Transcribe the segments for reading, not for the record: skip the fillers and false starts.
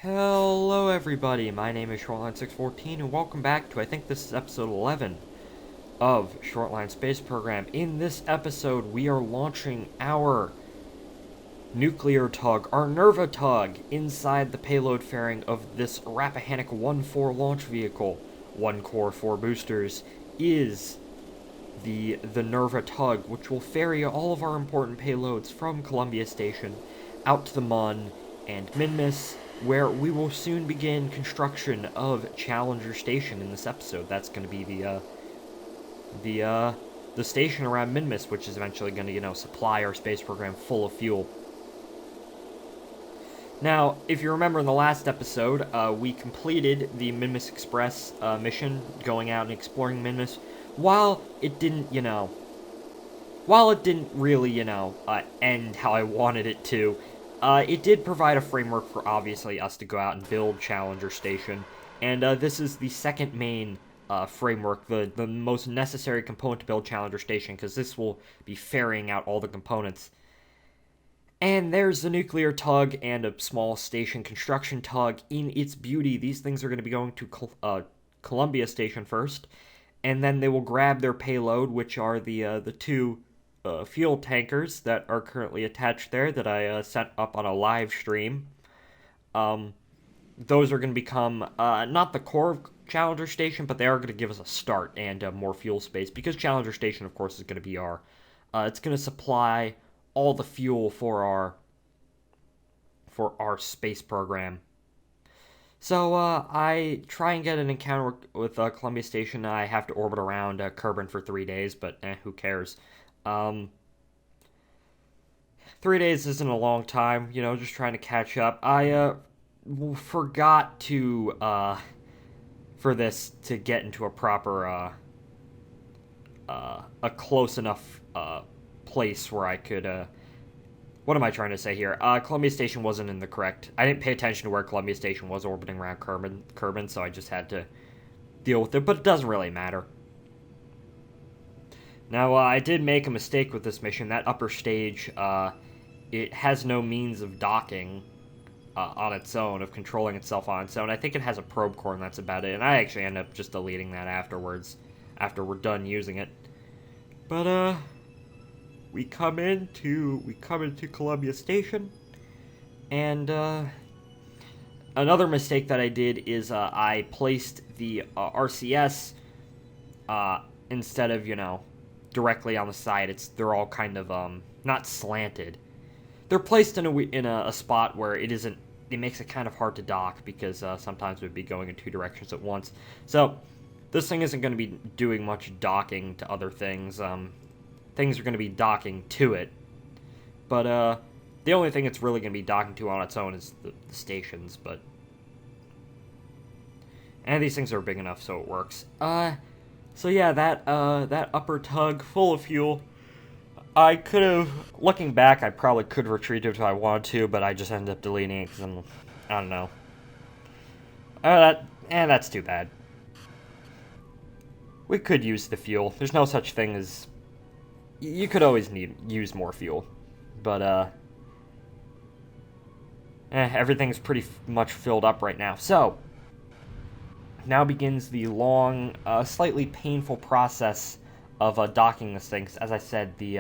Hello everybody, my name is Shortline614 and welcome back to, I think this is episode 11 of Shortline Space Program. In this episode, we are launching our nuclear tug, our NERVA Tug, inside the payload fairing of this Rappahannock 1-4 launch vehicle. 1 core, 4 boosters is the NERVA Tug, which will ferry all of our important payloads from Columbia Station out to the Mun and Minmus, where we will soon begin construction of Challenger Station in this episode. That's going to be the station around Minmus, which is eventually going to, supply our space program full of fuel. Now, if you remember in the last episode, we completed the Minmus Express mission, going out and exploring Minmus. While it didn't really, end how I wanted it to, it did provide a framework for, obviously, us to go out and build Challenger Station. And this is the second main framework, the most necessary component to build Challenger Station, because this will be ferrying out all the components. And there's the nuclear tug and a small station construction tug in its beauty. These things are going to be going to Columbia Station first, and then they will grab their payload, which are the two fuel tankers that are currently attached there that I set up on a live stream. Those are going to become not the core of Challenger Station, but they are going to give us a start and more fuel space, because Challenger Station, of course, is going to be it's going to supply all the fuel for our space program. So I try and get an encounter with Columbia Station. I have to orbit around Kerbal for 3 days, but who cares? 3 days isn't a long time, just trying to catch up. I forgot to for this to get into a proper a close enough place where I could what am I trying to say here? Columbia Station wasn't in the correct. I didn't pay attention to where Columbia Station was orbiting around Kerbal, so I just had to deal with it, but it doesn't really matter. Now, I did make a mistake with this mission. That upper stage, it has no means of docking on its own, of controlling itself on its own. I think it has a probe core, and that's about it. And I actually end up just deleting that afterwards, after we're done using it. But, we come into Columbia Station, and another mistake that I did is I placed the RCS instead of directly on the side. They're all kind of not slanted. They're placed in a spot where it makes it kind of hard to dock, because sometimes we'd be going in two directions at once. So this thing isn't going to be doing much docking to other things. Things are going to be docking to it, but the only thing it's really going to be docking to on its own is the stations. And these things are big enough so it works. So yeah, that upper tug full of fuel. I could have, looking back, I probably could retreat it if I wanted to, but I just ended up deleting it because I don't know. That's too bad. We could use the fuel. There's no such thing as. You could always use more fuel, but everything's pretty much filled up right now. So now begins the long, slightly painful process of docking this thing. As I said, the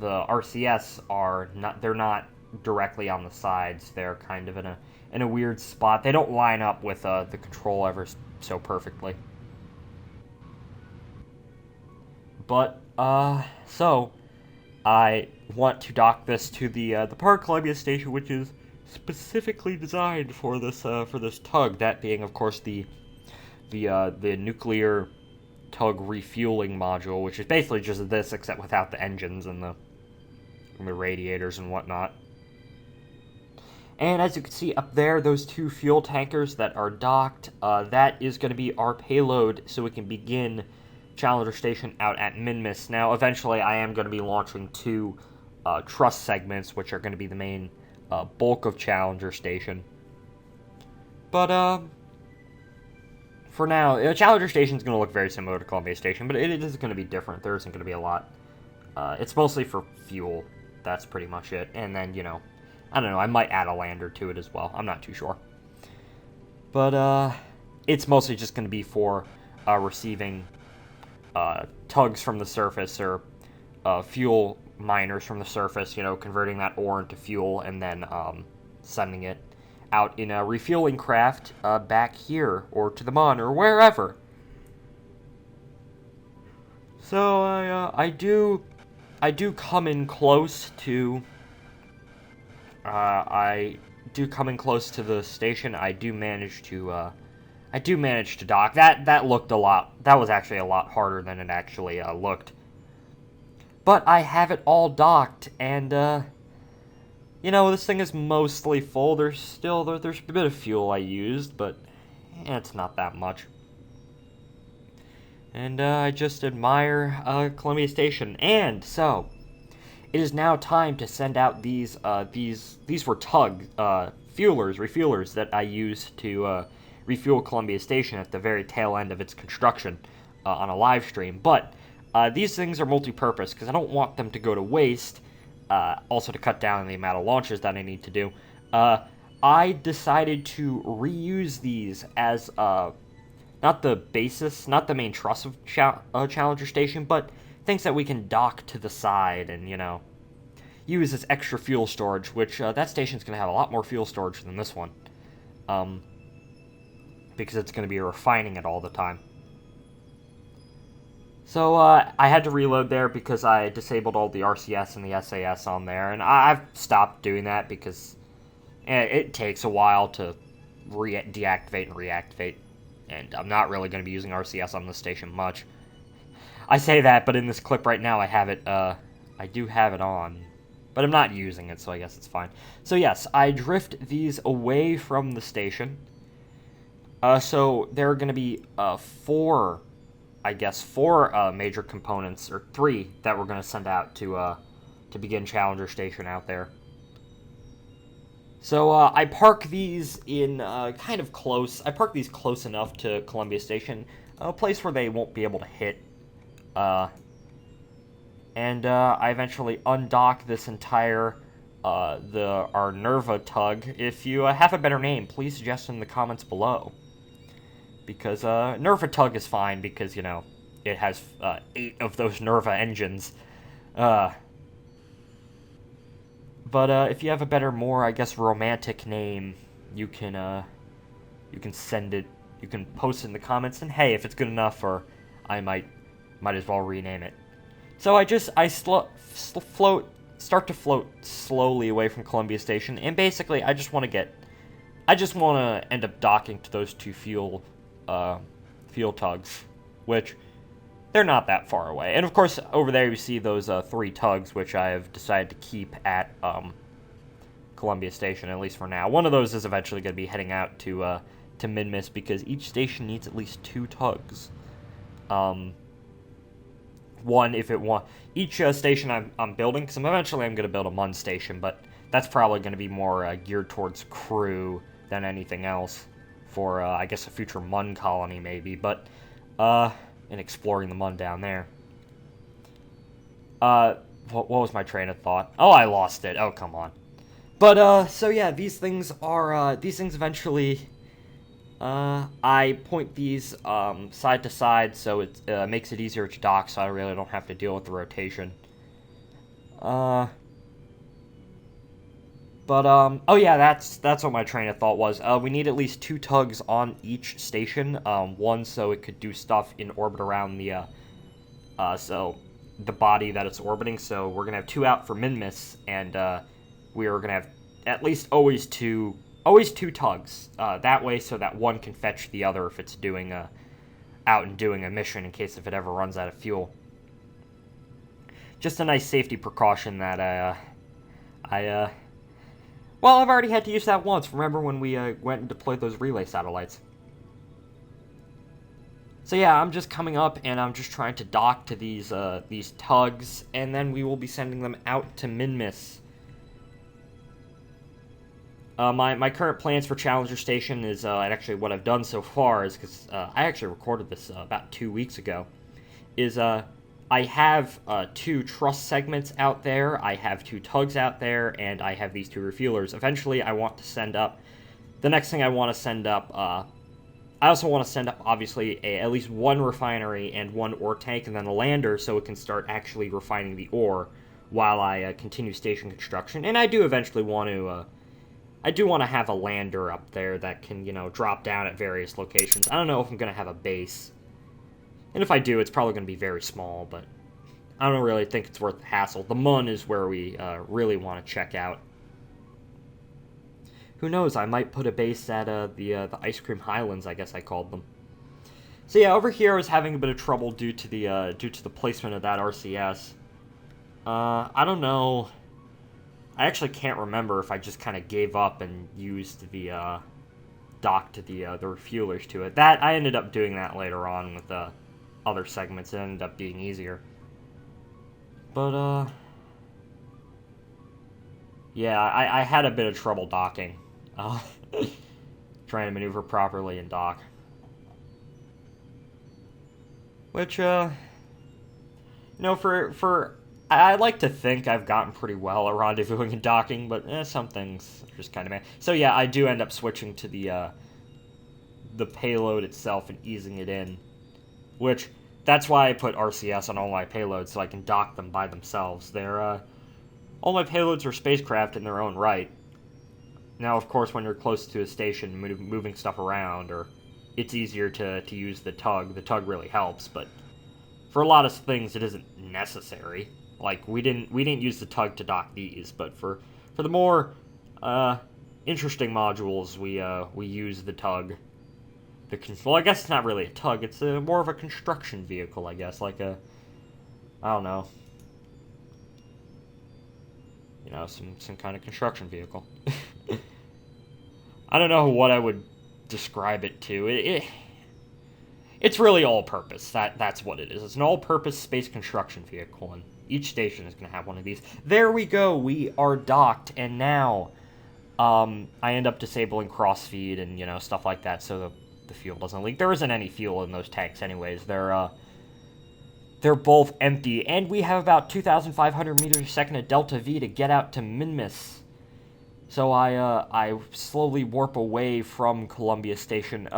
RCS they're not directly on the sides. They're kind of in a weird spot. They don't line up with the control ever so perfectly. But so I want to dock this to the Park Columbia Station, which is specifically designed for this tug. That being, of course, the nuclear tug refueling module, which is basically just this, except without the engines and the radiators and whatnot. And as you can see up there, those two fuel tankers that are docked, that is going to be our payload, so we can begin Challenger Station out at Minmus. Now, eventually, I am going to be launching two truss segments, which are going to be the main bulk of Challenger Station. But for now, Challenger Station is going to look very similar to Columbia Station, but it is going to be different. There isn't going to be a lot. It's mostly for fuel. That's pretty much it. And then, I don't know, I might add a lander to it as well. I'm not too sure. But, it's mostly just going to be for receiving tugs from the surface, or fuel miners from the surface, you know, converting that ore into fuel, and then sending it out in a refueling craft back here, or to the Mon, or wherever. So I do come in close to the station. I do manage to dock. That looked a lot. That was actually a lot harder than it actually looked. But I have it all docked, and you know, this thing is mostly full. There's a bit of fuel I used, but it's not that much. And I just admire Columbia Station. And so, it is now time to send out these were tug refuelers that I used to refuel Columbia Station at the very tail end of its construction on a live stream. But these things are multi-purpose because I don't want them to go to waste. Also to cut down on the amount of launches that I need to do. I decided to reuse these as not the basis, not the main truss of Challenger Station, but things that we can dock to the side and, you know, use as extra fuel storage, which that station's going to have a lot more fuel storage than this one. Because it's going to be refining it all the time. So I had to reload there because I disabled all the RCS and the SAS on there, and I've stopped doing that because it takes a while to deactivate and reactivate, and I'm not really going to be using RCS on this station much. I say that, but in this clip right now I have it, I do have it on, but I'm not using it, so I guess it's fine. So yes, I drift these away from the station. So there are going to be four major components, or three, that we're going to send out to begin Challenger Station out there. So I park these in kind of close. I park these close enough to Columbia Station, a place where they won't be able to hit. And I eventually undock this entire our NERVA Tug. If you have a better name, please suggest in the comments below. Because NERVA Tug is fine because, you know, it has 8 of those NERVA engines. But if you have a better, more, I guess, romantic name, you can send it. You can post it in the comments, and hey, if it's good enough, or I might as well rename it. So I start to float slowly away from Columbia Station, and basically I just want to end up docking to those 2 fuel tugs, which they're not that far away. And of course, over there you see those 3 tugs, which I have decided to keep at Columbia Station, at least for now. One of those is eventually going to be heading out to Minmus, because each station needs at least 2 tugs. Each station I'm building, because eventually I'm going to build a Mun station, but that's probably going to be more geared towards crew than anything else, for I guess a future Mun colony maybe, but and exploring the Mun down there. What was my train of thought? Oh, I lost it. Oh, come on. But so yeah, these things eventually. I point these side to side, so it makes it easier to dock, so I really don't have to deal with the rotation. Oh yeah, that's what my train of thought was. We need at least 2 tugs on each station. One so it could do stuff in orbit around the body that it's orbiting. So we're gonna have 2 out for Minmus, and we are gonna have at least always two tugs. That way, so that one can fetch the other if it's doing out and doing a mission, in case if it ever runs out of fuel. Just a nice safety precaution that well, I've already had to use that once. Remember when we went and deployed those relay satellites? So yeah, I'm just coming up, and I'm just trying to dock to these tugs, and then we will be sending them out to Minmus. My current plans for Challenger Station is, and actually what I've done so far is, because I actually recorded this about 2 weeks ago, is I have 2 truss segments out there, I have 2 tugs out there, and I have these 2 refuelers. Eventually, I want to send up... The next thing I want to send up... I also want to send up, obviously, at least 1 refinery and 1 ore tank, and then a lander, so it can start actually refining the ore while I continue station construction. And I do eventually want to... I do want to have a lander up there that can, drop down at various locations. I don't know if I'm going to have a base. And if I do, it's probably going to be very small, but I don't really think it's worth the hassle. The Mun is where we really want to check out. Who knows, I might put a base at the Ice Cream Highlands, I guess I called them. So yeah, over here I was having a bit of trouble due to the placement of that RCS. I don't know. I actually can't remember if I just kind of gave up and used the docked the refuelers to it. That I ended up doing that later on with other segments. It ended up being easier. But yeah, I had a bit of trouble docking. Trying to maneuver properly and dock. Which, for I like to think I've gotten pretty well at rendezvousing and docking, but some things are just kind of meh. So yeah, I do end up switching to the payload itself and easing it in. Which, that's why I put RCS on all my payloads, so I can dock them by themselves. They're, all my payloads are spacecraft in their own right. Now, of course, when you're close to a station moving stuff around, or it's easier to use the tug. The tug really helps, but for a lot of things, it isn't necessary. Like, we didn't use the tug to dock these, but for the more interesting modules, we use the tug. Well, I guess it's not really a tug. It's more of a construction vehicle, I guess, like I don't know. Some kind of construction vehicle. I don't know what I would describe it to. It's really all-purpose. That's what it is. It's an all-purpose space construction vehicle, and each station is going to have one of these. There we go. We are docked, and now I end up disabling cross-feed and, stuff like that so the fuel doesn't leak. There isn't any fuel in those tanks anyways. They're both empty, and we have about 2,500 meters a second of Delta V to get out to Minmus. So I slowly warp away from Columbia Station.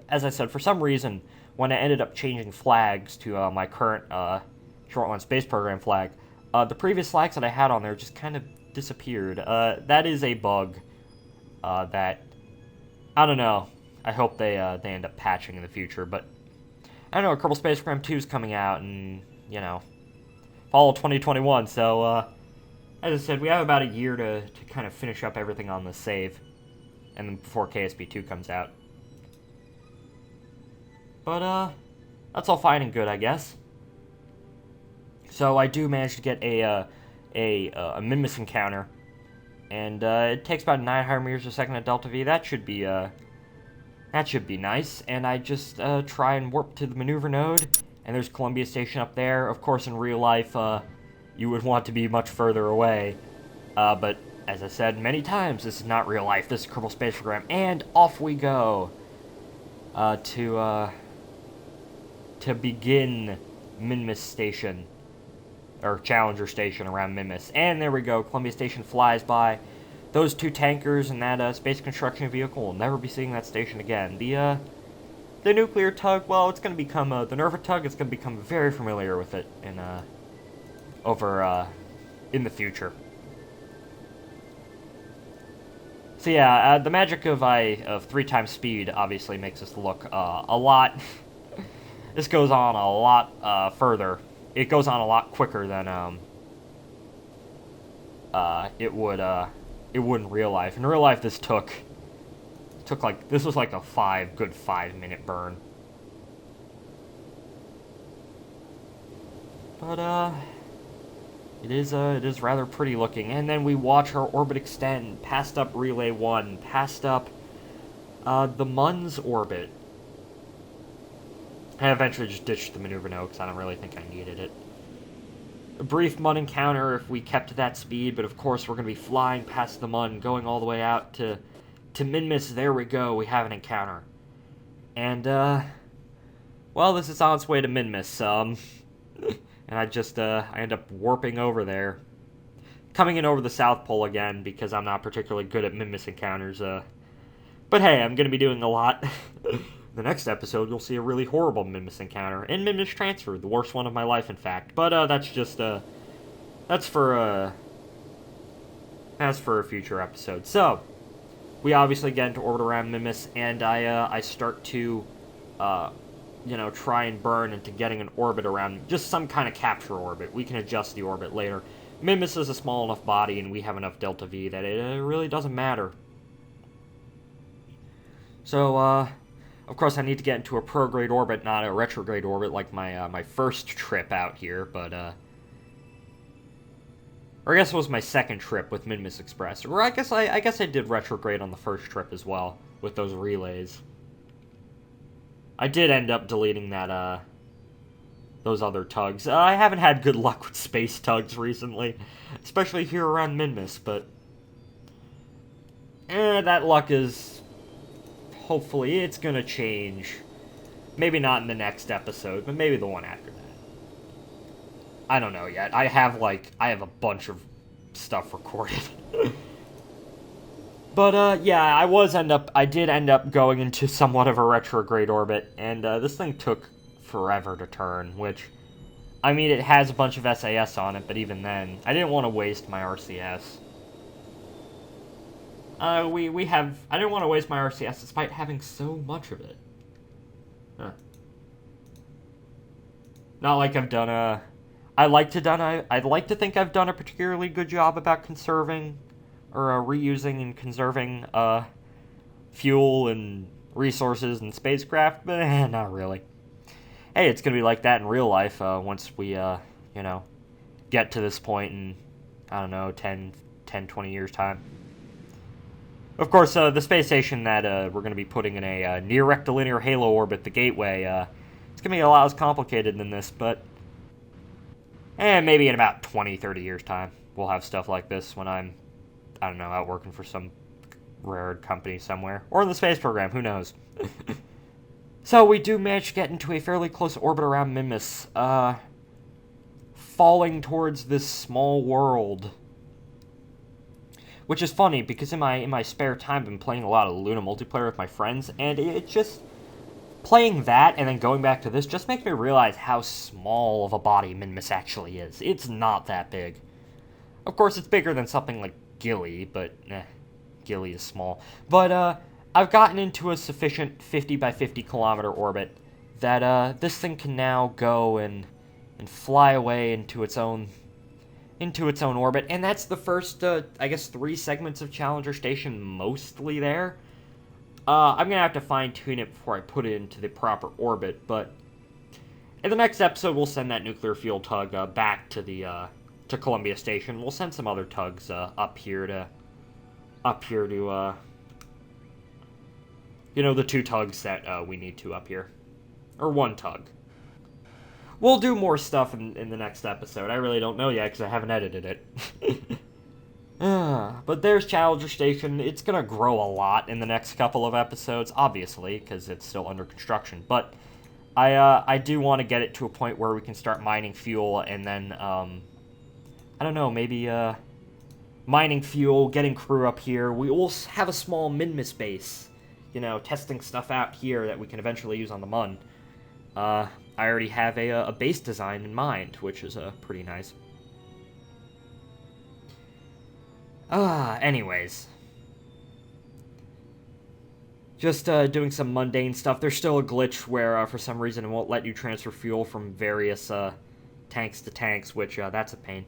As I said, for some reason, when I ended up changing flags to my current Shortline Space Program flag, the previous flags that I had on there just kind of disappeared. That is a bug that, I don't know. I hope they end up patching in the future, but I don't know, Kerbal Space Program 2 is coming out in, fall 2021, so, as I said, we have about a year to kind of finish up everything on the save, and then before KSP2 comes out. But, that's all fine and good, I guess. So I do manage to get a Minmus encounter, and it takes about 900 meters a second at Delta V. That should be nice. And I just try and warp to the maneuver node, and there's Columbia Station up there. Of course, in real life, you would want to be much further away. But as I said many times, this is not real life. This is Kerbal Space Program, and off we go to begin Minmus Station, or Challenger Station around Minmus. And there we go. Columbia Station flies by. Those 2 tankers and that space construction vehicle will never be seeing that station again. The nuclear tug, well, it's going to become the NERVA Tug. It's going to become very familiar with it in in the future. So yeah, the magic of 3 times speed obviously makes us look a lot. This goes on a lot further. It goes on a lot quicker than it would in real life. In real life, this took like, this was like a good 5-minute burn. But it is rather pretty looking. And then we watch our orbit extend past up Relay 1, past up the Mun's orbit. I eventually just ditched the maneuver node because I don't really think I needed it. A brief Mun encounter if we kept that speed, but of course we're going to be flying past the Mun, going all the way out to Minmus. There we go, we have an encounter. And, well, this is on its way to Minmus, and and I end up warping over there. Coming in over the South Pole again, because I'm not particularly good at Minmus encounters, but hey, I'm going to be doing a lot. The next episode, you'll see a really horrible Minmus encounter, and Minmus transfer, the worst one of my life, in fact. But, that's for a future episode. So, we obviously get into orbit around Minmus, and I start to, try and burn into getting an orbit around, just some kind of capture orbit. We can adjust the orbit later. Minmus is a small enough body, and we have enough delta V that it really doesn't matter. So, of course, I need to get into a prograde orbit, not a retrograde orbit like my first trip out here, but, or I guess it was my second trip with Minmus Express. Or I guess I did retrograde on the first trip as well, with those relays. I did end up deleting that, those other tugs. I haven't had good luck with space tugs recently, especially here around Minmus, but that luck is, hopefully, it's gonna change. Maybe not in the next episode, but maybe the one after that. I don't know yet. I have a bunch of stuff recorded. But, yeah, I did end up going into somewhat of a retrograde orbit, and, this thing took forever to turn, which, I mean, it has a bunch of SAS on it, but even then, I didn't want to waste my RCS. I didn't want to waste my RCS despite having so much of it. Huh. Not like I've done I'd like to think I've done a particularly good job about conserving, or reusing and conserving, fuel and resources and spacecraft, but not really. Hey, it's going to be like that in real life once we, get to this point in, I don't know, 10, 20 years' time. Of course, the space station that we're going to be putting in a near rectilinear halo orbit, the Gateway, it's going to be a lot less complicated than this, but maybe in about 20, 30 years' time, we'll have stuff like this when I'm, I don't know, out working for some rare company somewhere. Or in the space program, who knows. So we do manage to get into a fairly close orbit around Minmus, falling towards this small world. Which is funny, because in my spare time I've been playing a lot of Luna multiplayer with my friends, and it just, playing that and then going back to this just makes me realize how small of a body Minmus actually is. It's not that big. Of course, it's bigger than something like Gilly, but, Gilly is small. But, I've gotten into a sufficient 50 by 50 kilometer orbit that this thing can now go and fly away into its own orbit, and that's the first, I guess, 3 segments of Challenger Station mostly there. I'm gonna have to fine-tune it before I put it into the proper orbit, but in the next episode we'll send that nuclear fuel tug back to the to Columbia Station. We'll send some other tugs up here to the 2 tugs that we need to up here. Or 1 tug. We'll do more stuff in the next episode. I really don't know yet because I haven't edited it. But there's Challenger Station. It's going to grow a lot in the next couple of episodes, obviously, because it's still under construction. But I do want to get it to a point where we can start mining fuel and then, I don't know, maybe mining fuel, getting crew up here. We will have a small Minmus base. Testing stuff out here that we can eventually use on the Mun. I already have a base design in mind, which is pretty nice. Anyways. Just doing some mundane stuff. There's still a glitch where, for some reason, it won't let you transfer fuel from various tanks to tanks, which, that's a pain.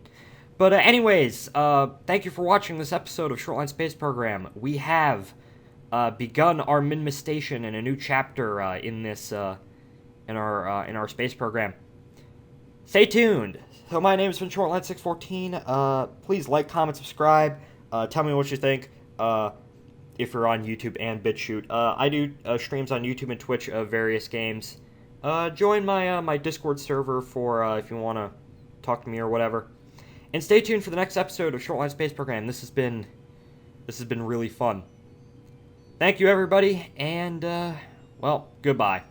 But anyways, thank you for watching this episode of Shortline Space Program. We have begun our Minmus station in a new chapter in our space program. Stay tuned. So my name has been Shortline614. Please like, comment, subscribe. Tell me what you think. If you're on YouTube and BitChute, I do streams on YouTube and Twitch of various games. Join my Discord server for if you want to talk to me or whatever. And stay tuned for the next episode of Shortline Space Program. This has been really fun. Thank you, everybody, and, well, goodbye.